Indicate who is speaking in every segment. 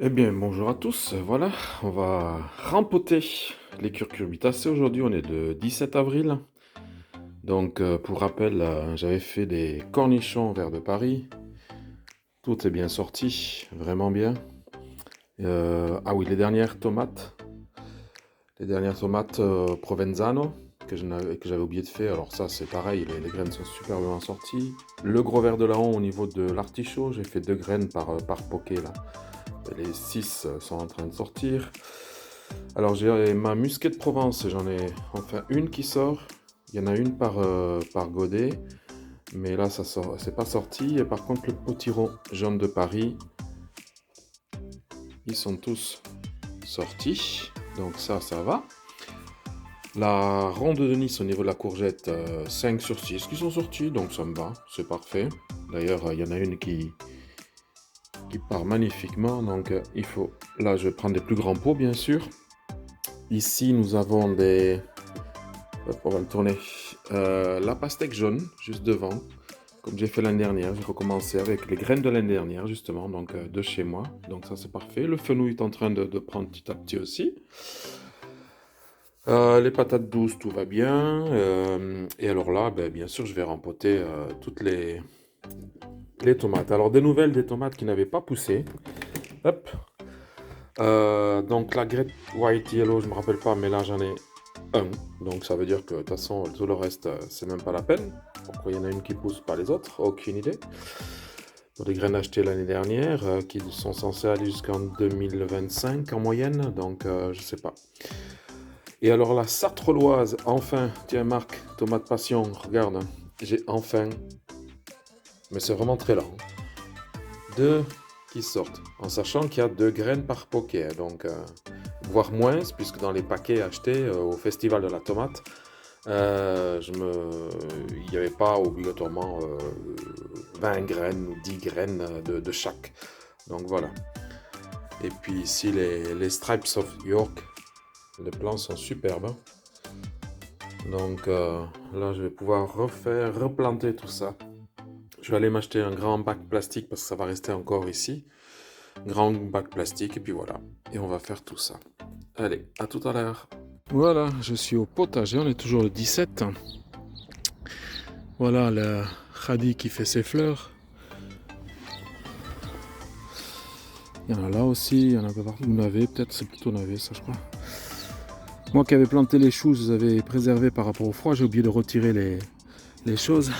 Speaker 1: Eh bien, bonjour à tous. Voilà, on va rempoter les curcubitacées. Aujourd'hui, on est le 17 avril. Donc, pour rappel, j'avais fait des cornichons verts de Paris. Tout est bien sorti, vraiment bien. Ah oui, les dernières tomates Provenzano que j'avais oublié de faire. Alors ça, c'est pareil, les graines sont superbement sorties. Le gros ver de Laon au niveau de l'artichaut, j'ai fait 2 graines par poké là. Les 6 sont en train de sortir. Alors j'ai ma musquée de Provence, j'en ai enfin une qui sort. Il y en a une par godet, mais là ça sort, c'est pas sorti. Et par contre le potiron jaune de Paris, ils sont tous sortis. Donc ça va. La ronde de Nice au niveau de la courgette, 5 sur 6 qui sont sortis, donc ça me va, c'est parfait. D'ailleurs, il y en a une qui part magnifiquement, donc il faut... Là, je vais prendre des plus grands pots, bien sûr. Ici, nous avons des... Hop, on va le tourner. La pastèque jaune, juste devant. Comme j'ai fait l'année dernière, j'ai recommencé avec les graines de l'année dernière, justement, donc de chez moi. Donc ça, c'est parfait. Le fenouil est en train de prendre petit à petit aussi. Les patates douces, tout va bien. Et alors là, ben, bien sûr, je vais rempoter toutes les tomates. Alors, des nouvelles des tomates qui n'avaient pas poussé. Hop. Donc la Great White Yellow, je me rappelle pas, mais là j'en ai un. Donc ça veut dire que de toute façon tout le reste c'est même pas la peine. Pourquoi il y en a une qui pousse pas les autres? Aucune idée. Pour des graines achetées l'année dernière qui sont censées aller jusqu'en 2025 en moyenne, donc je sais pas. Et alors la sartrelloise, enfin, tiens Marc, tomate passion, regarde, j'ai enfin, mais c'est vraiment très lent, deux qui sortent, en sachant qu'il y a 2 graines par poké, donc voire moins, puisque dans les paquets achetés au Festival de la Tomate, il n'y avait pas obligatoirement 20 graines ou 10 graines de chaque. Donc voilà. Et puis ici, les Stripes of York, les plants sont superbes. Donc là, je vais pouvoir replanter tout ça. Je vais aller m'acheter un grand bac plastique parce que ça va rester encore ici. Grand bac plastique, et puis voilà. Et on va faire tout ça. Allez, à tout à l'heure. Voilà, je suis au potager, on est toujours le 17. Voilà le radis qui fait ses fleurs. Il y en a là aussi, il y en a pas partout. Ou navet, peut-être, c'est plutôt navet, ça je crois. Moi qui avais planté les choux, je les avais préservés par rapport au froid, j'ai oublié de retirer les choses.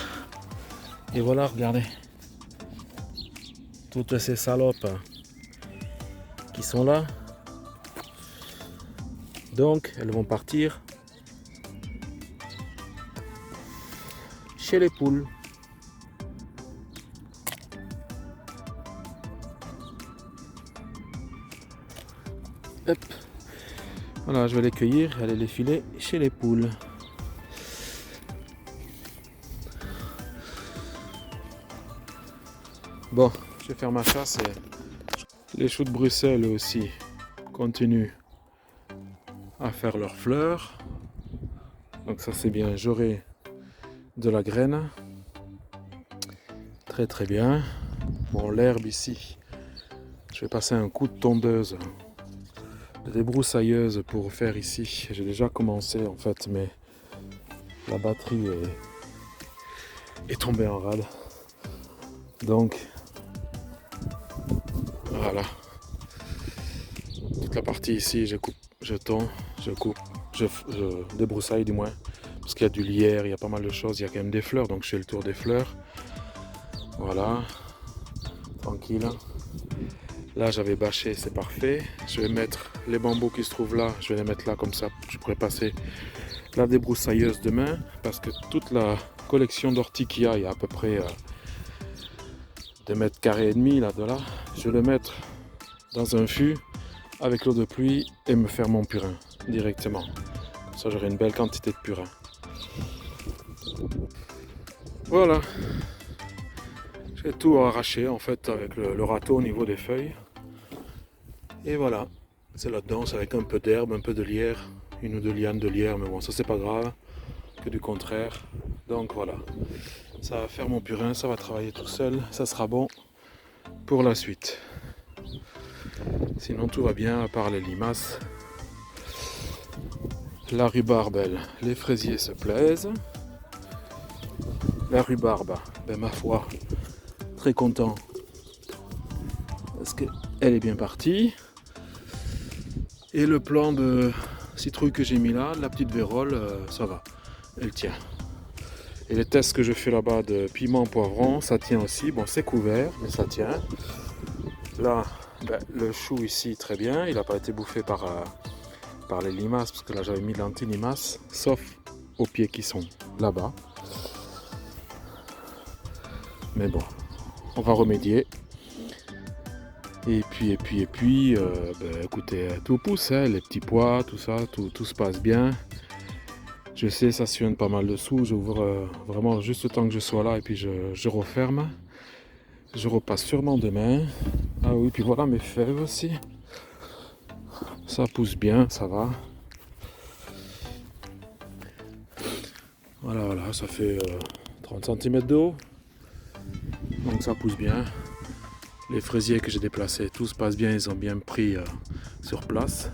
Speaker 1: Et voilà, regardez. Toutes ces salopes qui sont là. Donc, elles vont partir chez les poules. Hop. Voilà, je vais les cueillir et aller les filer chez les poules. Bon, je vais faire ma chasse et les choux de Bruxelles aussi continuent à faire leurs fleurs. Donc ça c'est bien, j'aurai de la graine. Très très bien. Bon, l'herbe ici, je vais passer un coup de tondeuse, de débroussailleuse pour faire ici. J'ai déjà commencé en fait, mais la batterie est tombée en rade. Donc voilà. Toute la partie ici, je coupe, je tond, je coupe, je débroussaille du moins. Parce qu'il y a du lierre, il y a pas mal de choses, il y a quand même des fleurs, donc je fais le tour des fleurs. Voilà, tranquille. Là j'avais bâché, c'est parfait. Je vais mettre les bambous qui se trouvent là, je vais les mettre là comme ça. Je pourrais passer la débroussailleuse demain, parce que toute la collection d'orties qu'il y a à peu près 2 mètres carrés et demi là, de là. Je vais le mettre dans un fût avec l'eau de pluie et me faire mon purin directement. Comme ça j'aurai une belle quantité de purin. Voilà. J'ai tout arraché en fait avec le râteau au niveau des feuilles. Et voilà. C'est là-dedans, c'est avec un peu d'herbe, un peu de lierre, une ou deux lianes de lierre, mais bon ça c'est pas grave, que du contraire. Donc voilà. Ça va faire mon purin, ça va travailler tout seul, ça sera bon pour la suite. Sinon tout va bien à part les limaces. La rhubarbe, les fraisiers se plaisent. La rhubarbe, ben ma foi, très content parce qu'elle est bien partie. Et le plan de citrouille que j'ai mis là, la petite vérole, ça va, elle tient. Et les tests que je fais là-bas de piment poivron, ça tient aussi. Bon, c'est couvert, mais ça tient. Là, ben, le chou ici, très bien. Il n'a pas été bouffé par les limaces, parce que là j'avais mis l'anti-limace, sauf aux pieds qui sont là-bas. Mais bon, on va remédier. Et puis, ben, écoutez, tout pousse, hein, les petits pois, tout ça, tout se passe bien. Je sais, ça suinte pas mal de sous, j'ouvre vraiment juste le temps que je sois là et puis je referme. Je repasse sûrement demain. Ah oui, puis voilà mes fèves aussi. Ça pousse bien, ça va. Voilà, ça fait 30 cm de haut. Donc ça pousse bien. Les fraisiers que j'ai déplacés, tout se passe bien, ils ont bien pris sur place.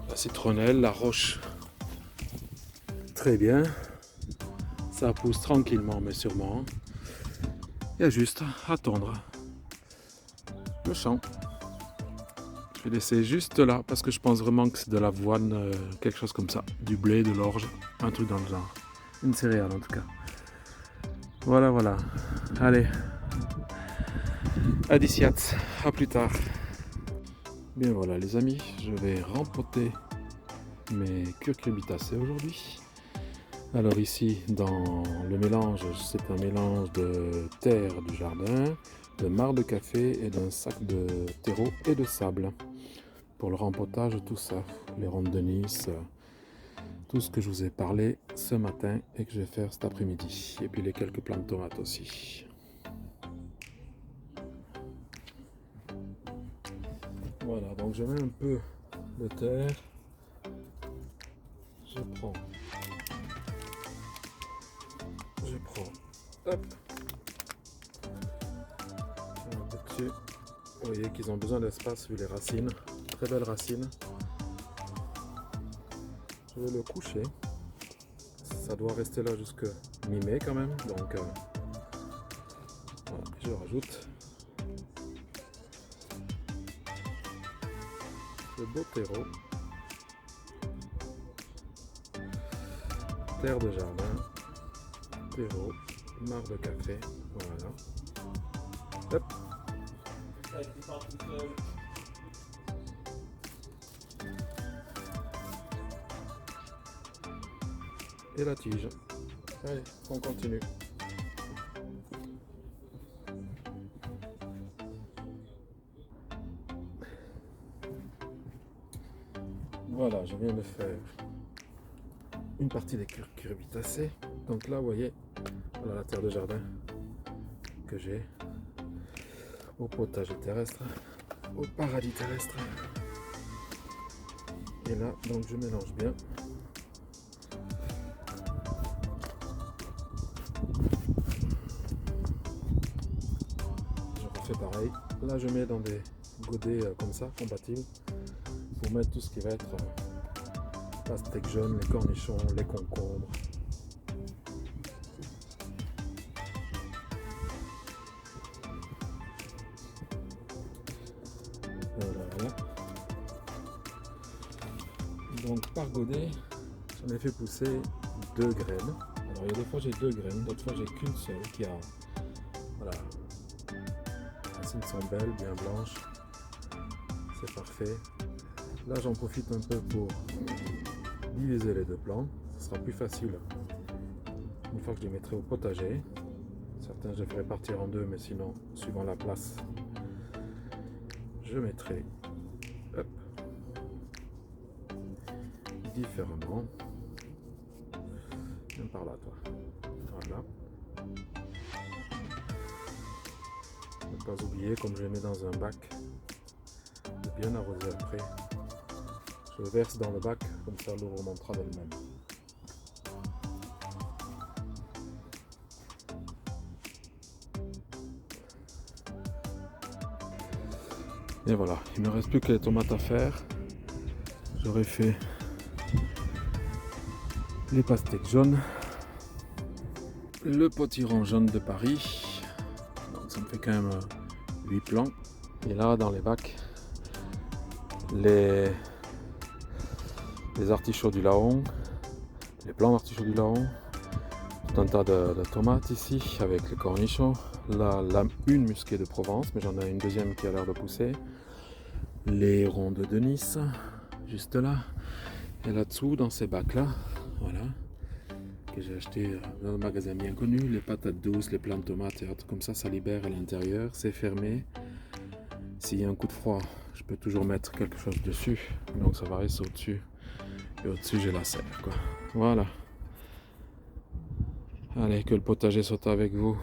Speaker 1: La citronnelle, la roche, très bien. Ça pousse tranquillement mais sûrement. Il y a juste à attendre le champ. Je vais laisser juste là parce que je pense vraiment que c'est de l'avoine, quelque chose comme ça. Du blé, de l'orge, un truc dans le genre. Une céréale en tout cas. Voilà. Allez. Adiciat, à plus tard. Bien voilà les amis, je vais rempoter mes curcubitacées aujourd'hui. Alors ici dans le mélange, c'est un mélange de terre du jardin, de marc de café et d'un sac de terreau et de sable. Pour le rempotage, tout ça, les rondes de Nice, tout ce que je vous ai parlé ce matin et que je vais faire cet après-midi. Et puis les quelques plants de tomates aussi. Voilà, donc je mets un peu de terre. Je prends, hop, un peu dessus. Vous voyez qu'ils ont besoin d'espace vu les racines, très belles racines. Je vais le coucher. Ça doit rester là jusque mi-mai quand même, donc voilà, je rajoute le beau terreau, terre de jardin, terreau, marc de café, voilà. Hop. Et la tige. Allez, on continue. Voilà, je viens de faire une partie des curcubitacées. Donc là, vous voyez, voilà la terre de jardin que j'ai au potager terrestre, au paradis terrestre. Et là, donc je mélange bien. Je refais pareil. Là, je mets dans des godets comme ça, compatibles, pour mettre tout ce qui va être pastèque jaune, les cornichons, les concombres. Voilà. Donc par godet, j'en ai fait pousser 2 graines. Alors il y a des fois j'ai 2 graines, d'autres fois j'ai qu'une seule qui a, voilà, les racines sont belles, bien blanches, c'est parfait. Là j'en profite un peu pour diviser les 2 plants, ce sera plus facile une fois que je les mettrai au potager. Certains je les ferai partir en 2, mais sinon suivant la place je mettrai, hop, différemment. Viens par là toi. Voilà. Ne pas oublier, comme je les mets dans un bac, de bien arroser après. Je le verse dans le bac, comme ça l'eau remontera d'elle-même. Et voilà, il ne me reste plus que les tomates à faire. J'aurais fait les pastèques jaunes, le potiron jaune de Paris, donc ça me fait quand même 8 plants. Et là dans les bacs, les artichauts du Laon, les plants d'artichauts du Laon, tout un tas de tomates ici avec les cornichons, là une musquée de Provence, mais j'en ai une deuxième qui a l'air de pousser, les rondes de Nice juste là, et là-dessous dans ces bacs là, voilà, que j'ai acheté dans un magasin bien connu, les patates douces, les plants de tomates et autres comme ça libère à l'intérieur, c'est fermé. S'il y a un coup de froid, je peux toujours mettre quelque chose dessus, donc ça va rester au-dessus, et au-dessus j'ai la serre quoi. Voilà. Allez, que le potager soit avec vous.